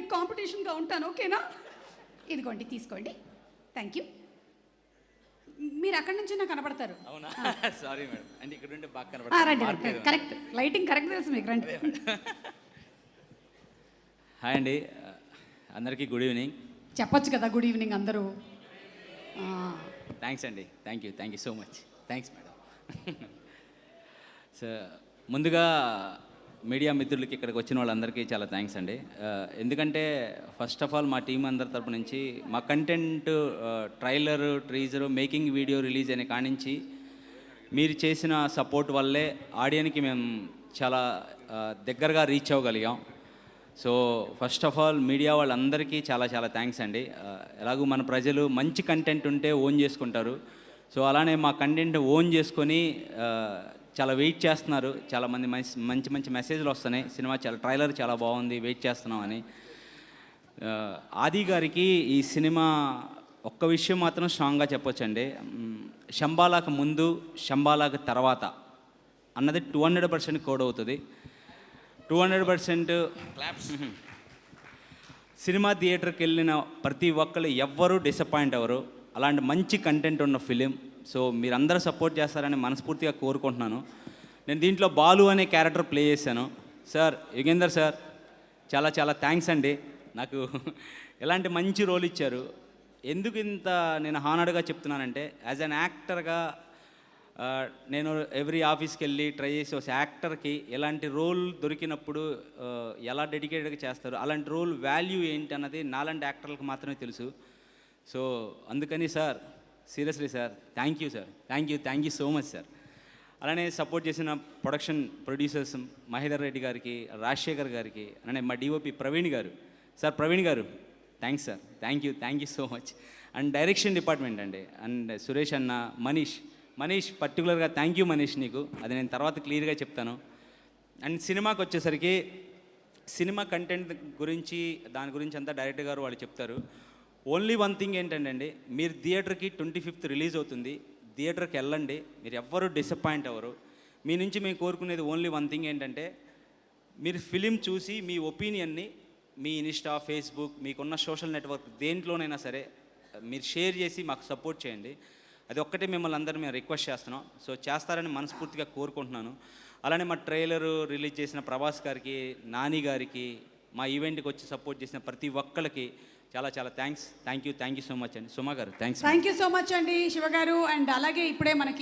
మీకు కాంపిటీషన్గా ఉంటాను, ఓకేనా? ఇదిగోండి, తీసుకోండి. Thank you. మీరు అక్కడి నుంచి నాకు కనపడతారు. అవునా? సారీ మేడం, అంటే ఇక్కడ నుండి బాగా రండి, కనపడుతుంది. కరెక్ట్, లైటింగ్ కరెక్ట్ తెలుసు మీకు, రండి. హాయ్ అండి, అందరికీ గుడ్ ఈవినింగ్. చెప్పొచ్చు కదా గుడ్ ఈవినింగ్ అందరూ. థ్యాంక్స్ అండి, thank you so much. Thanks madam. So ముందుగా మీడియా మిత్రులకి ఇక్కడికి వచ్చిన వాళ్ళందరికీ చాలా థ్యాంక్స్ అండి. ఎందుకంటే ఫస్ట్ ఆఫ్ ఆల్ మా టీం అందరి తరపు నుంచి మా content, trailer, teaser, making video release అయిన కానించి మీరు చేసిన సపోర్ట్ వల్లే ఆడియన్కి మేము చాలా దగ్గరగా రీచ్ అవ్వగలిగాం. So first of all media వాళ్ళందరికీ చాలా చాలా థ్యాంక్స్ అండి. ఎలాగూ మన ప్రజలు మంచి కంటెంట్ ఉంటే ఓన్ చేసుకుంటారు. సో అలానే మా కంటెంట్ ఓన్ చేసుకొని చాలా వెయిట్ చేస్తున్నారు. చాలామంది మంచి మంచి మెసేజ్లు వస్తున్నాయి. సినిమా ట్రైలర్ చాలా బాగుంది, వెయిట్ చేస్తున్నామని. ఆది గారికి ఈ సినిమా ఒక్క విషయం మాత్రం స్ట్రాంగ్గా చెప్పొచ్చండి. శంబాలాకు ముందు, శంబాలాకు తర్వాత అన్నది 200% కోడ్ అవుతుంది. 200% క్లాప్స్. సినిమా థియేటర్కి వెళ్ళిన ప్రతి ఒక్కరు ఎవ్వరూ డిసప్పాయింట్ అవ్వరు. అలాంటి మంచి కంటెంట్ ఉన్న ఫిలిం. సో మీరందరూ సపోర్ట్ చేస్తారని మనస్ఫూర్తిగా కోరుకుంటున్నాను. నేను దీంట్లో బాలు అనే క్యారెక్టర్ ప్లే చేశాను. సార్ యుగేందర్ సార్, చాలా చాలా థ్యాంక్స్ అండి. నాకు ఎలాంటి మంచి రోల్ ఇచ్చారు. ఎందుకు ఇంత నేను హానర్డ్గా చెప్తున్నానంటే, యాజ్ అన్ యాక్టర్గా నేను ఎవ్రీ ఆఫీస్కి వెళ్ళి ట్రై చేసి ఒక యాక్టర్కి ఎలాంటి రోల్ దొరికినప్పుడు ఎలా డెడికేటెడ్గా చేస్తారు, అలాంటి రోల్ వాల్యూ ఏంటి అన్నది నాలాంటి యాక్టర్లకు మాత్రమే తెలుసు. సో అందుకని sir, seriously sir, thank you sir, thank you so much sir. అలానే సపోర్ట్ చేసిన ప్రొడక్షన్ ప్రొడ్యూసర్స్ మహేందర్ రెడ్డి గారికి, రాజశేఖర్ గారికి, అలానే మా డిఓపి ప్రవీణ్ గారు. సార్ ప్రవీణ్ గారు, thanks sir, thank you so much. And direction department అండి, అండ్ సురేష్ అన్న, మనీష్ పర్టికులర్గా థ్యాంక్ యూ మనీష్, నీకు అది నేను తర్వాత క్లియర్గా చెప్తాను. అండ్ సినిమాకి వచ్చేసరికి సినిమా కంటెంట్ గురించి, దాని గురించి అంతా డైరెక్టర్ గారు వాళ్ళు చెప్తారు. ఓన్లీ వన్ థింగ్ ఏంటంటే అండి, మీరు థియేటర్కి 25th రిలీజ్ అవుతుంది, థియేటర్కి వెళ్ళండి, మీరు ఎవ్వరూ డిసప్పాయింట్ అవ్వరు. మీ నుంచి మేము కోరుకునేది ఓన్లీ వన్ థింగ్ ఏంటంటే, మీరు ఫిలిం చూసి మీ ఒపీనియన్ని మీ ఇన్స్టా, ఫేస్బుక్, మీకున్న సోషల్ నెట్వర్క్ దేంట్లోనైనా సరే మీరు షేర్ చేసి మాకు సపోర్ట్ చేయండి. అది ఒక్కటే మిమ్మల్ని అందరూ మేము రిక్వెస్ట్ చేస్తున్నాం. సో చేస్తారని మనస్ఫూర్తిగా కోరుకుంటున్నాను. అలానే మా ట్రైలరు రిలీజ్ చేసిన ప్రభాస్ గారికి, నాని గారికి, మా ఈవెంట్కి వచ్చి సపోర్ట్ చేసిన ప్రతి ఒక్కరికి చాలా చాలా thanks. Thank you so much అండి. సుమా గారు, థ్యాంక్ యూ సో మచ్ అండి, శివ గారు. అండ్ అలాగే ఇప్పుడే మనకి